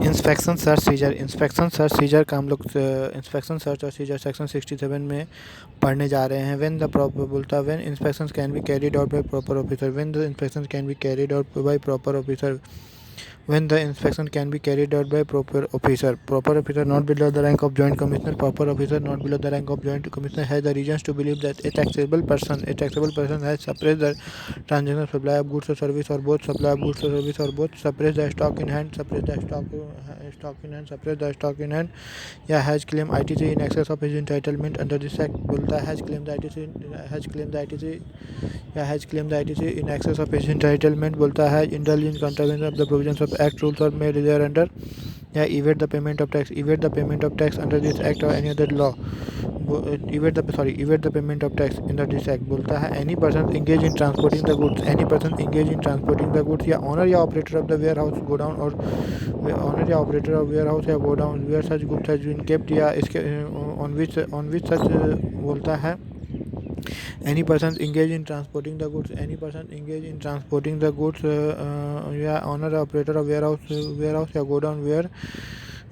Inspection search seizure का हम लोग इंस्पेक्शन सर्च और सीजर सेक्शन 67 में पढ़ने जा रहे हैं। व्हेन द प्रॉपर बोलता है when inspections can be carried out by proper officer, when the inspections can be carried out by proper officer, when the inspection can be carried out by proper officer not below the rank of joint commissioner. Proper officer not below the rank of joint commissioner has the reasons to believe that a taxable person has suppressed the transaction of supply of goods or service, or both supply of goods or service, or both suppress the stock in hand, suppress the stock in hand, या has claim ITC in excess of his entitlement under this act. बोलता है has claim the ITC या has claim the ITC in excess of his entitlement. बोलता है indulge in contravention of the provisions of act, rules or made thereunder, या evade the payment of tax under this act or any other law. evade the payment of tax under this act. बोलता है any person engaged in transporting the goods, या owner या operator of the warehouse, godown, or owner या operator of warehouse या godown where such goods has been kept, या इसके on which such बोलता है any person engaged in transporting the goods, या owner or operator of warehouse या godown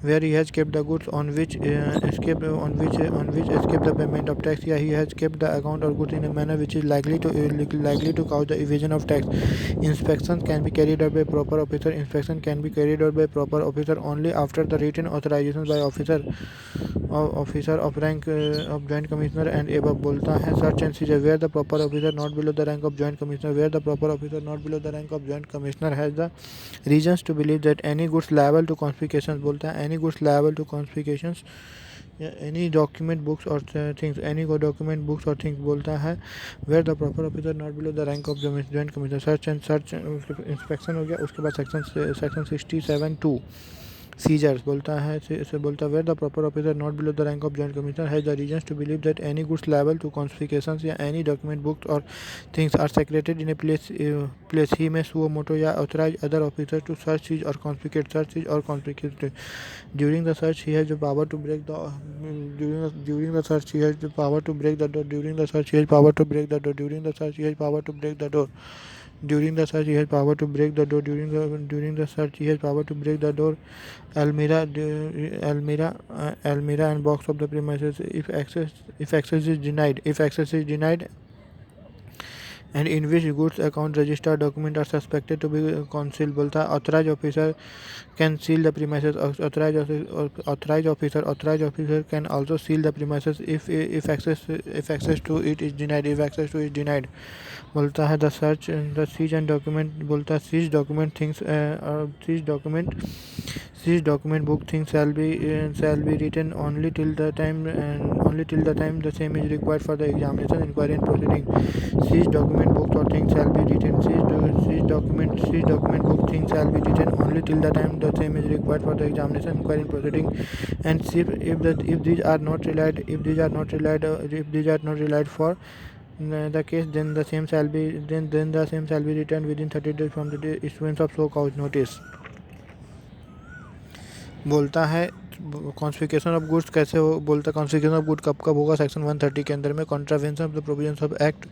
where he has kept the goods on which escape the payment of tax, या he has kept the account or goods in a manner which is likely to cause the evasion of tax. Inspection can be carried out by proper officer only after the written authorization by officer of rank of joint commissioner and above. बोलता है search and seizure where the proper officer not below the rank of joint commissioner has the reasons to believe that any goods liable to confiscation. बोलता है any goods liable to confiscations, any document books or things बोलता है where the proper officer not below the rank of joint commissioner. search inspection हो गया. उसके बाद section 67(2) seizures बोलता है where the proper officer not below the rank of joint commissioner has the reasons to believe that any goods liable to confiscations, या any document books or things are secreted in a place he may suo moto या authorize other officers to search, seize or confiscate. During the search he has the power to break the door. During the search he has power to break the door. During the search he has power to break the door. During the search he has power to break the door. During the search he has power to break the door. Almirah and box of the premises if access is denied. And in which goods account registered document are suspected to be concealed. बोलता है authorized officer can seal the premises. Authorized officer can also seal the premises if access to it is denied. बोलता है the siege and document. बोलता है seized document book things shall be written only till the time the same is required for the examination, inquiry and proceeding. Seized document books or things shall be written. Seized document book things shall be written only till the time the same is required for the examination, inquiry and proceeding. And if these are not relied for the case, then the same shall be returned within 30 days from the issuance of so called notice. बोलता है कॉन्स्पिकेशन of goods कैसे हो. बोलता है कॉन्स्पिकेशन of good कब होगा. Section 130 के अंदर में contravention of the provisions of act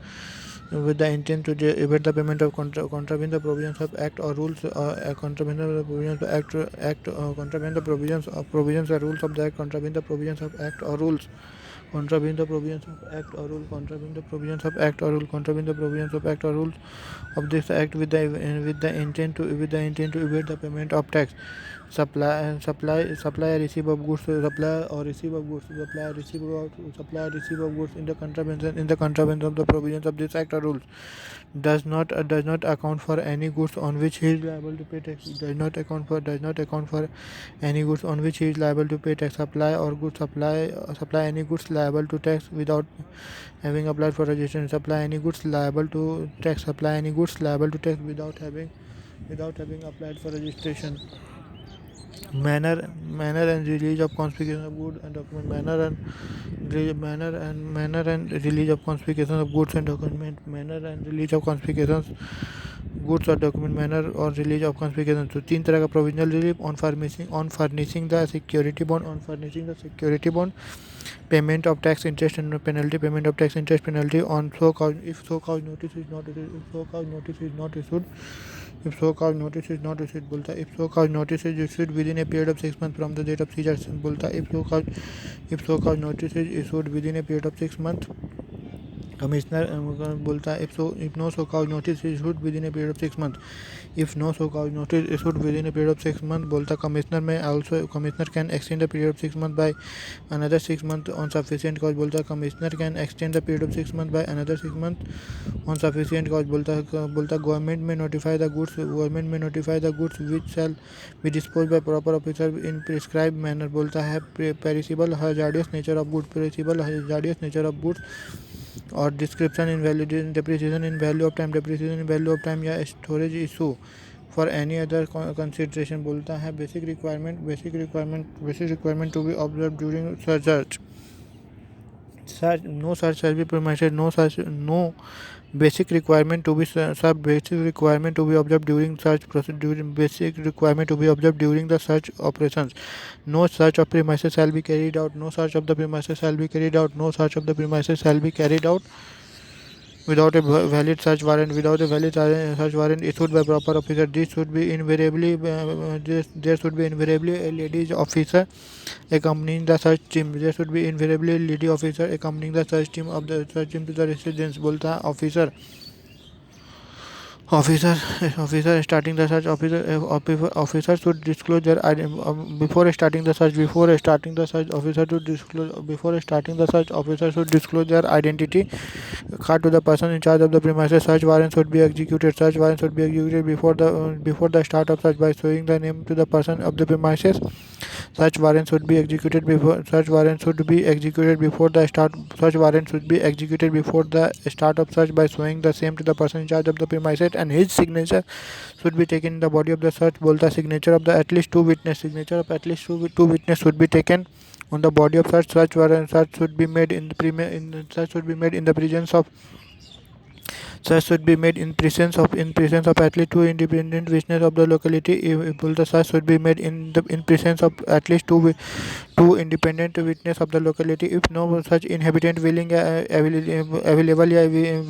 with the intent to evade the payment of contravene the provisions of act or rules contravene the provisions of act contravene the provisions or rules of the act, contravene the provisions of act or rules of this act with the intent to evade the payment of tax. Supply and receive of goods in the contravention of the provisions of this act or rules does not account for any goods on which he is liable to pay tax. Does not account for any goods on which he is liable to pay tax. Supply any goods liable to tax without having applied for registration. Supply any goods liable to tax without having applied for registration. Manner and release of confiscation of goods and document. Manner and release of confiscation of goods and document. Manner and release of confiscations goods or document. Manner or release of confiscation. तो तीन तरह का provisional relief. On furnishing the security bond, payment of tax interest and penalty, on so called if so called notice is not issued, if so cause notice is not issued बोलता है if so cause notice is issued within a period of 6 months from the date of seizure बोलता है if so cause notice is issued within a period of 6 months commissioner बोलता है if no so cause notice is issued within a period of 6 months if no so cause notice issued within a period of 6 months बोलता commissioner can extend the period of 6 months by another 6 months on sufficient cause बोलता commissioner can extend the period of 6 months by another 6 months on sufficient cause बोलता government may notify the goods which shall be disposed by proper officer in prescribed manner बोलता है perishable hazardous nature of goods और description in value depreciation in value of time या storage issue for any other consideration बोलता है basic requirement to be observe during search no search shall be permitted no basic requirement to be observed during the search operations no search of premises shall be carried out no search of the premises shall be carried out without a valid search warrant issued by proper officer there should be invariably a lady officer accompanying the search team of the search team to the residence बोलता है officer starting the search officer should disclose their before starting the search officer should disclose their identity card to the person in charge of the premises search warrant should be executed before the start of search by showing the name to the person of the premises search warrant should be executed before the start of search by showing the same to the person in charge of the premises and his signature should be taken in the body of the search बोलता signature of at least two witness should be taken on the body of search should be made in the presence of at least two independent witnesses of the locality. If the search should be made in presence of at least two independent witnesses of the locality. If no such inhabitant available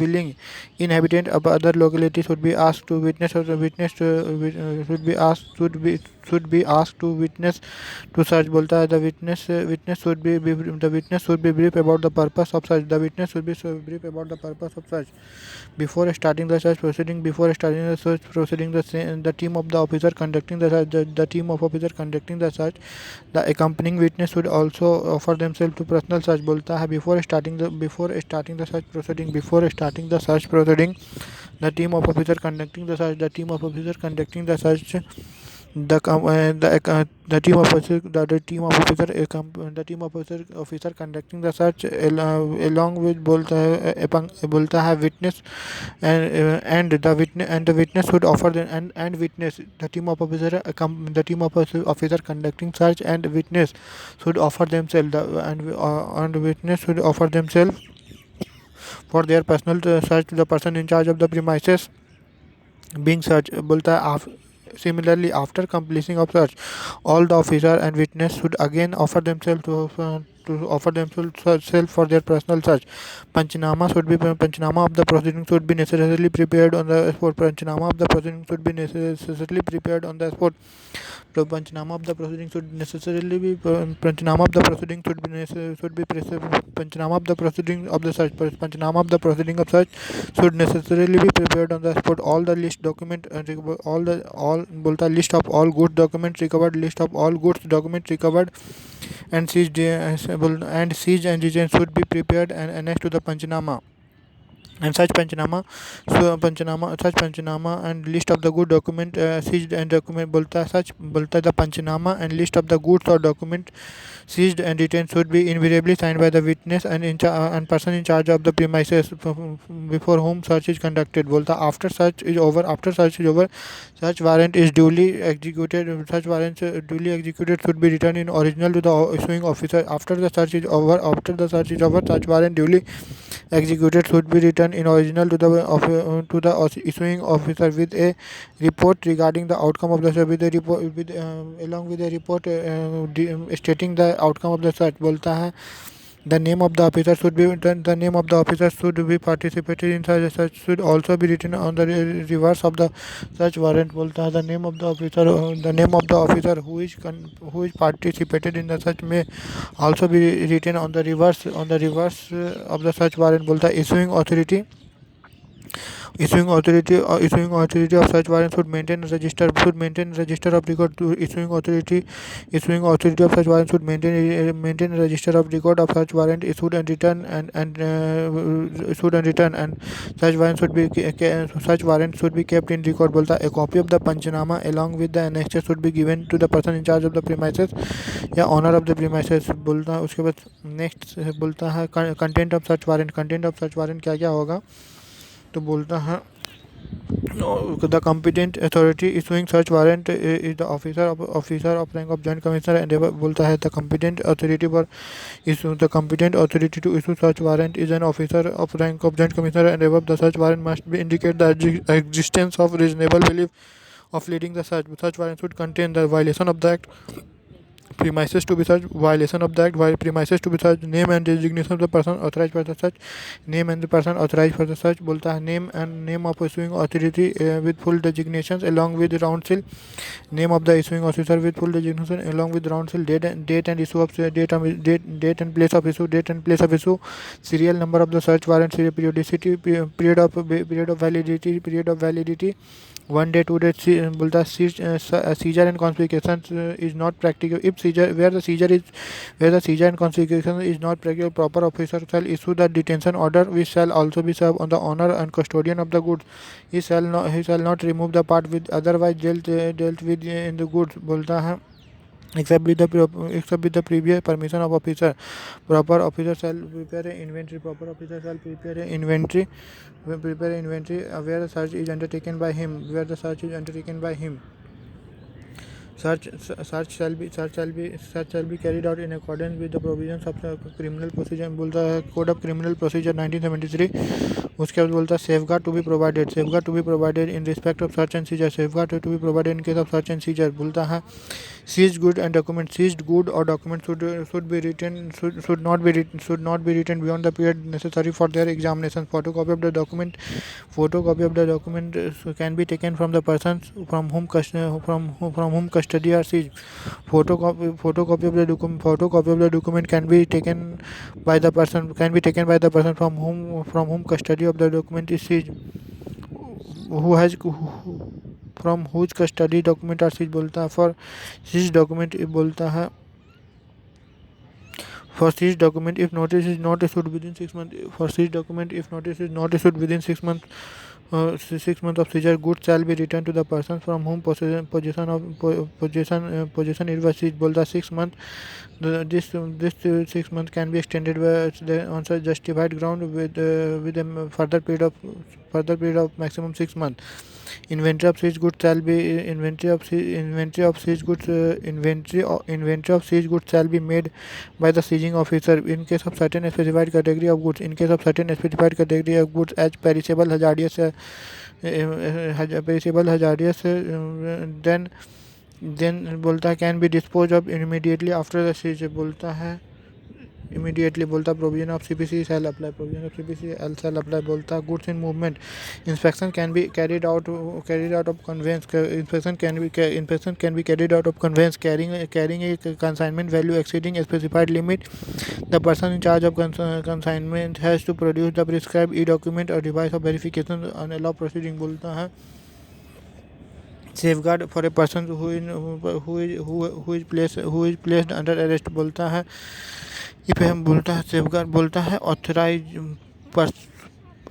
willing inhabitant of other locality should be asked to witness to search बोलता है the witness should be brief about the purpose of search before starting the search proceeding the team of the officer conducting the search the accompanying witness should also offer themselves to personal search बोलता है before starting the search proceeding the team of officer conducting the search the team of officer conducting the search along with बोलता है witness and the witness should offer them and witness the team of officer conducting search and witness should offer themselves and witness should offer themselves for their personal search to the person in charge of the premises being searched बोलता है similarly after completion of search all the officer and witness should again offer themselves for their personal search Panchnama of the proceeding should be necessarily prepared on the spot तो panchnama of the proceeding should necessarily be panchnama of the proceeding panchnama of the proceeding of the search panchnama of the proceeding of search should necessarily be prepared on the spot all the list document all बोलता list of all goods document recovered and seized and reasons should be prepared and annexed to the panchnama and such panchnama and list of the good document seized and document bolta the panchnama and list of the goods or document seized and retained should be invariably signed by the witness and person in charge of the premises before whom search is conducted bolta after search is over such warrant is duly executed should be returned in original to the issuing officer after the search is over such warrant duly executed should be written in original to the issuing officer with a report regarding the outcome of the search along with a report stating the outcome of the search बोलता है The name of the officer should be the name of the officer should be participated in such search should also be written on the reverse of the search warrant. बोलता है the name of the officer who is participated in the search may also be written on the reverse of the search warrant. बोलता है issuing authority of such warrant should maintain register of record to issuing authority of such warrant should maintain a register of record of such warrant issued and return and such warrant should be kept in record. बोलता है a copy of the panchnama along with the annexure should be given to the person in charge of the premises या owner of the premises. बोलता है उसके बाद next बोलता है content of such warrant क्या क्या होगा. तो बोलता है the competent authority issuing such warrant is the officer of rank of joint commissioner and बोलता है the competent authority to issue such warrant is an officer of rank of joint commissioner and above. The such warrant must be indicate the existence of reasonable belief of leading the such warrant should contain the violation of the act premises to be such violation of the act while premises to be such name and designation of the person authorized for the such name and the person authorized for the such. बोलता है name of issuing authority with full designations along with round seal. Name of the issuing officer with full designation along with round seal. Date and issue of date and place of issue. Serial number of the search warrant. Periodicity period of validity 1 day 2 days. बोलता है seizure and confiscation is not practical if where the seizure and confiscation is not practical. Proper officer shall issue the detention order which shall also be served on the owner and custodian of the goods. He shall not remove the part with otherwise dealt with in the goods. बोलता है except with the previous permission of officer. Proper officer shall prepare an inventory where the search is undertaken by him. Search shall be carried out in accordance with the provisions of criminal procedure. बोलता है code of criminal procedure 1973. उसके बाद बोलता है safeguard to be provided in respect of search and seizure. बोलता है seized good and document seized good or document should not be written beyond the period necessary for their examination. Photocopy of the document can be taken from the persons from whom custody are seized. Photocopy of the document can be taken by the person from whom custody of the document is seized. From whose custody document are seized. बोलता है for seized document बोलता है for seized document if notice is not issued within 6 months. For seized document if notice is not issued within 6 months 6 months of seizure, goods shall be returned to the persons from whom possession is was seized. बोलता है 6 months. This 6 months can be extended on such justified ground with a further period of maximum 6 months. Inventory of seized goods shall be made by the seizing officer in case of certain specified category of goods. As perishable hazardous then बोलता है can be disposed of immediately after the seizure. बोलता है immediately. बोलता है provision of CPC shall apply. बोलता है goods in movement. Inspection can be carried out of conveyance. Inspection can be carried out of conveyance carrying a consignment value exceeding a specified limit. The person in charge of consignment has to produce the prescribed e-document or device of verification and allow proceeding. बोलता है safeguard for a person who is placed under arrest. बोलता है safeguard बोलता है authorise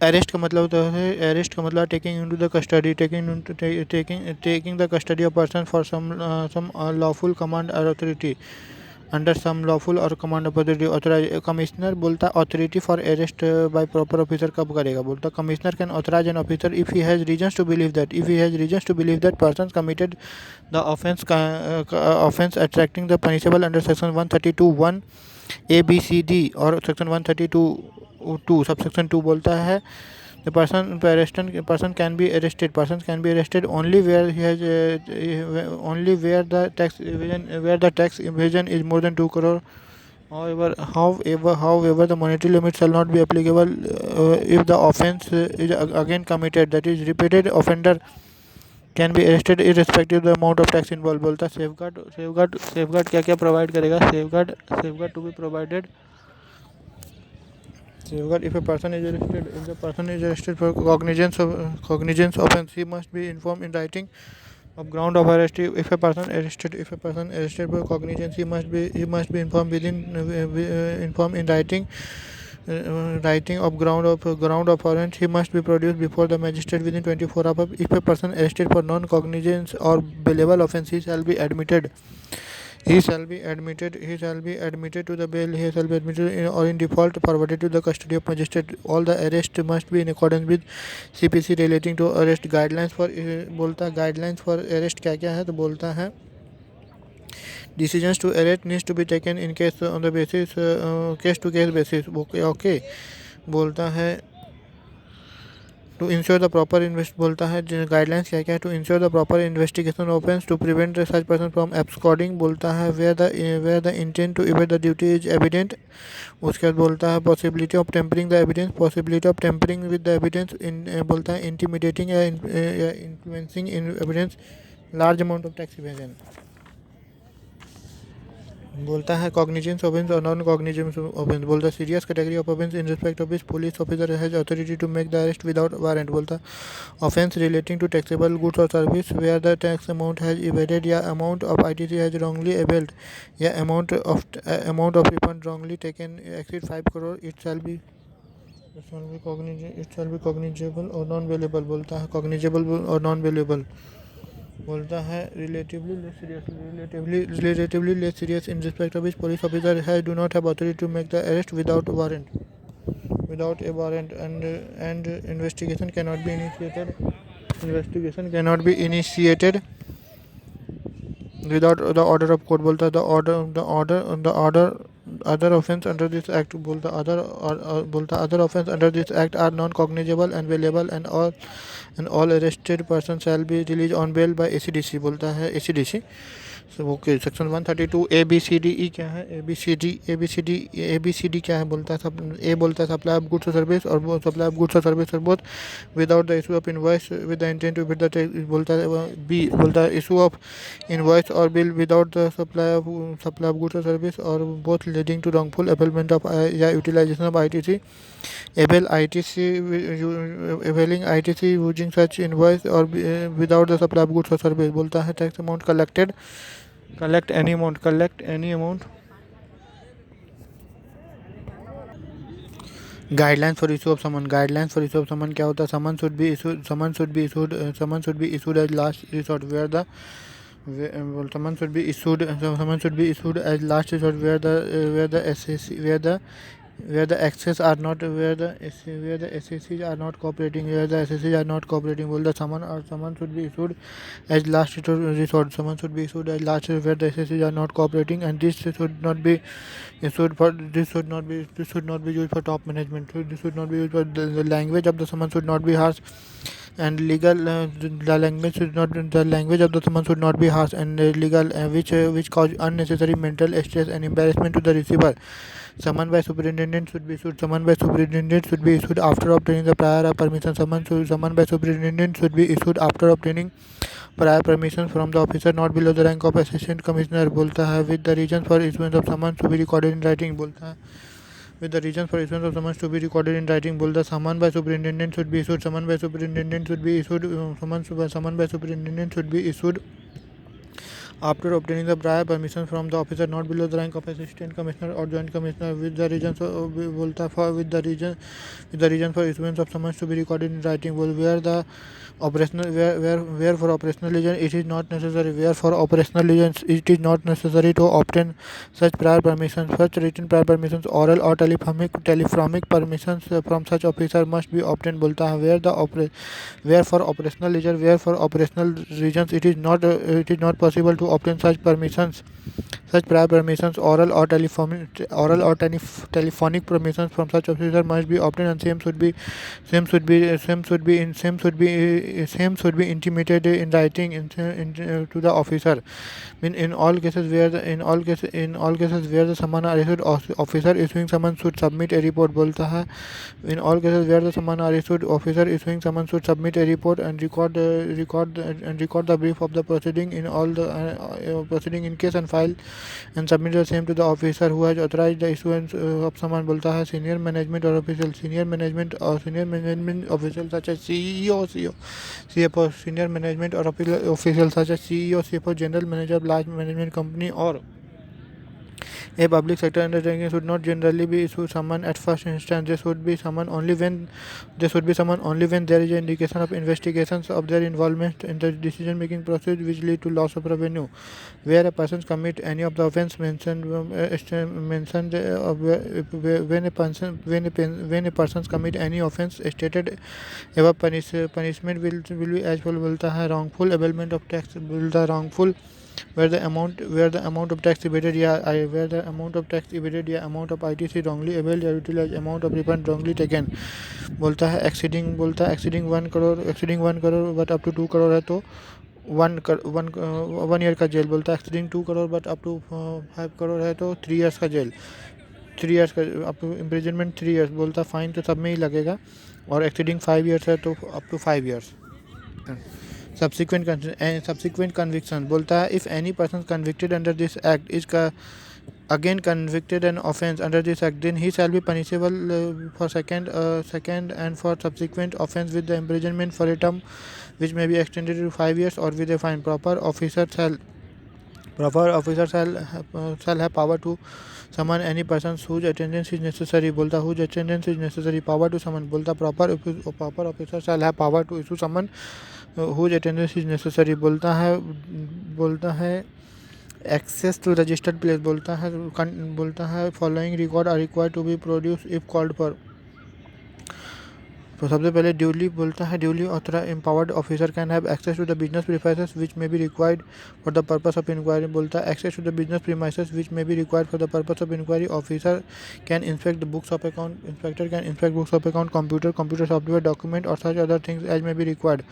arrest का मतलब taking into the custody taking the custody of person for some lawful command और authority under some lawful और कमांड अथॉरिटी. ऑथराइज कमिश्नर बोलता है authority for arrest by proper officer कब करेगा. बोलता है commissioner can authorise an officer if he has reasons to believe that person committed the offence attracting the punishable under section 132(1) ABCD और section 132(2) subsection 2. बोलता है the person can be arrested only where the tax evasion is more than 2 crore However, the monetary limit shall not be applicable if the offence is again committed. That is, repeated offender can be arrested irrespective of the amount of tax involved. बोलता safeguard क्या क्या provide करेगा? Safeguard to be provided. Safeguard if the person is arrested for cognizance offence, he must be informed in writing of ground of arrest. If a person arrested for cognizance, he must be informed informed in writing of ground of warrant. He must be produced before the magistrate within 24 hours. If a person arrested for non-cognizance or bailable offence, he shall be admitted to the bail. He shall be admitted or in default forwarded to the custody of magistrate. All the arrest must be in accordance with CPC relating to arrest guidelines for बोलता guidelines for arrest क्या क्या है तो बोलता है decisions to arrest needs to be taken in case on the basis case to case basis. Okay बोलता है to ensure the proper बोलता है guidelines क्या क्या है to ensure the proper investigation opens to prevent such person from absconding. बोलता है where the intent to evade the duty is evident. उसके बाद बोलता है possibility of tampering with the evidence in बोलता है intimidating या influencing in evidence, large amount of tax evasion. बोलता है कॉग्निजेंस ऑफेंस और नॉन कॉग्निजेंस ऑफेंस. बोलता है serious category of offence in respect of which police officer has authority to make the arrest without warrant. बोलता offence relating to taxable goods और service where the tax amount has evaded या amount of ITC has wrongly availed या amount of refund wrongly taken exceed 5 crore. It shall be cognizable और non bailable. बोलता है cognizable और non bailable. बोलता है relatively less serious in respect of which police officer do not have authority to make the arrest without a warrant and investigation cannot be initiated without the order of court. बोलता the order other offence under this act. बोलता other offence under this act are non-cognizable and bailable and all arrested persons shall be released on bail by ACDC. बोलता है ACDC. Okay section 132 ABCDE क्या है? ABCD क्या है? बोलता है A बोलता है सप्लाई ऑफ गुड्स और सर्विस और सप्लाई ऑफ गुड्स और service both without the issue of invoice with the intent to with the. बोलता है बी बोलता है इशू ऑफ इनवॉइस और bill without the supply of goods और सर्विस और both leading to wrongful availment of या utilization of ITC. availing ITC using such invoice or without the supply of goods or service. बोलता है tax amount collect any amount. Guidelines for issue of summon क्या होता है? Summon should be issued as last resort where the summon should be issued as last resort where the access are not where the SACs are not cooperating. बोल the summon should be issued as last resort. Summon should be issued as last resort where the SACs are not cooperating, and this should not be used for top management. This should not be used for the language of the summon should not be harsh and legal. The language of the summon should not be harsh and legal, which cause unnecessary mental stress and embarrassment to the receiver. Summon by superintendent should be issued after obtaining the prior permission. Summon by superintendent should be issued after obtaining prior permission from the officer not below the rank of assistant commissioner. बोलता है with the reasons for issuance of summons to be recorded in writing. बोलता है with the reasons for issuance of summons to be recorded in writing. बोलता summon by superintendent should be issued after obtaining the prior permission from the officer not below the rank of assistant commissioner or joint commissioner. With the reasons with the reason for issuance of summons to be recorded in writing. Where for operational reasons it is not necessary to obtain such prior permissions. Such written prior permissions, oral or telephonic permissions from such officer must be obtained. बोलता है where for operational reasons it is not possible to obtain such permissions Such prior permissions, telephonic permissions from such officer must be obtained, and same should be intimated in writing to the officer. In all cases where the summon arrested officer issuing summon should submit a report बोलता है. In all cases where the summon arrested officer issuing summon should submit a report and record the brief of the proceeding in all the proceeding in case and file and submit the same to the officer who has authorized the issuance of summon. बोलता है senior management or senior management officials such as CFO, senior management or officials such as CEO, CFO, general manager of large management company or a public sector undertaking should not generally be issued summon at first instance. This should be summoned only when there is an indication of investigations of their involvement in the decision making process which lead to loss of revenue. Where a person commit any of the offence mentioned when a person commit any offence stated above, punishment will be as follows. बोलता है wrongful availment of tax. बोलता है wrongful where the amount of tax evaded या amount of ITC wrongly availed या utilized, amount of refund wrongly taken. बोलता है exceeding 1 crore but up to 2 crore है तो 1 year का जेल. बोलता है exceeding 2 crore but up to 5 crore है तो 3 years का जेल, 3 years का up to imprisonment 3 years. बोलता है फाइन तो सब में ही लगेगा और exceeding 5 years है तो up to 5 years. Subsequent conviction बोलता है if any person convicted under this act is again convicted an offence under this act, then he shall be punishable for second and for subsequent offence with the imprisonment for a term which may be extended to 5 years or with a fine. Proper officer shall have power to summon any person whose attendance is necessary. बोलता whose attendance is necessary. Power to summon बोलता proper officer shall have power to issue summon whose attendance is necessary. बोलता है access to registered place. बोलता है following record are required to be produced if called for. तो सबसे पहले duly authorized empowered officer can have access to the business premises which may be required for the purpose of inquiry. बोलता है access to the business premises which may be required for the purpose of inquiry. Officer can inspect the books of account. Inspector can inspect books of account, computer software, document or such other things as may be required.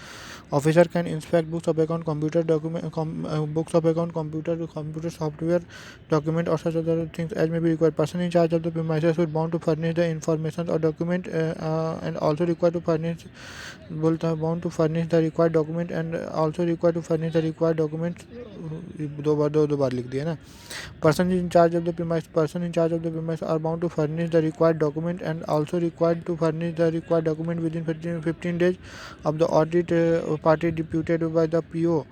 Officer can inspect books of account, computer software, document or such other things as may be required. Person in charge of the premises should bound to furnish the information or document and also required to furnish bound to furnish the required document and also required to furnish the required documents. दो बार लिख दिया ना. Person in charge of the premise are bound to furnish the required document and also required to furnish the required document within 15 days of the audit party deputed by the PO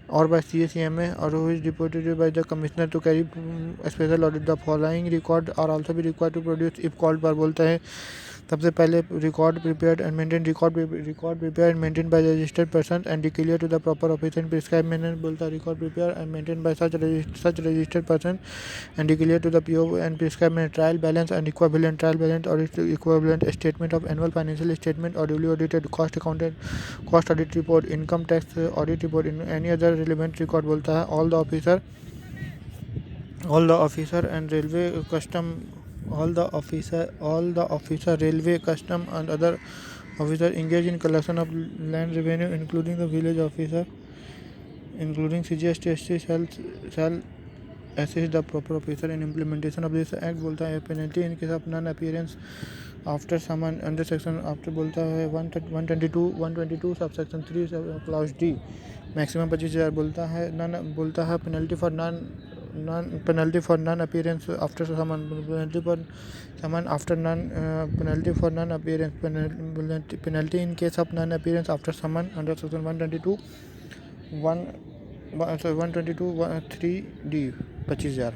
or by CSCMA or who is deputed by the commissioner to carry special audit. The following record are also be required to produce if called पर. बोलता है सबसे पहले record prepared and maintained by the registered person and declared to the proper officer in prescribed manner. बोलता है record prepared and maintained by such registered person and declared to the PO and prescribed manner. Trial balance and equivalent or equivalent statement of annual financial statement or duly audited cost audit report, income tax audit report, in any other relevant record. बोलता है all the officer and railway custom railway custom and other officer engaged in collection of land revenue including the village officer including CGST shall assist the proper officer in implementation of this act. बोलता है penalty in case of non appearance after summon under section after बोलता है 122 subsection 3 clause D maximum 25,000. बोलता है penalty for non appearance after summon. Penalty in case of non appearance after summon under section 122 3D 25,000.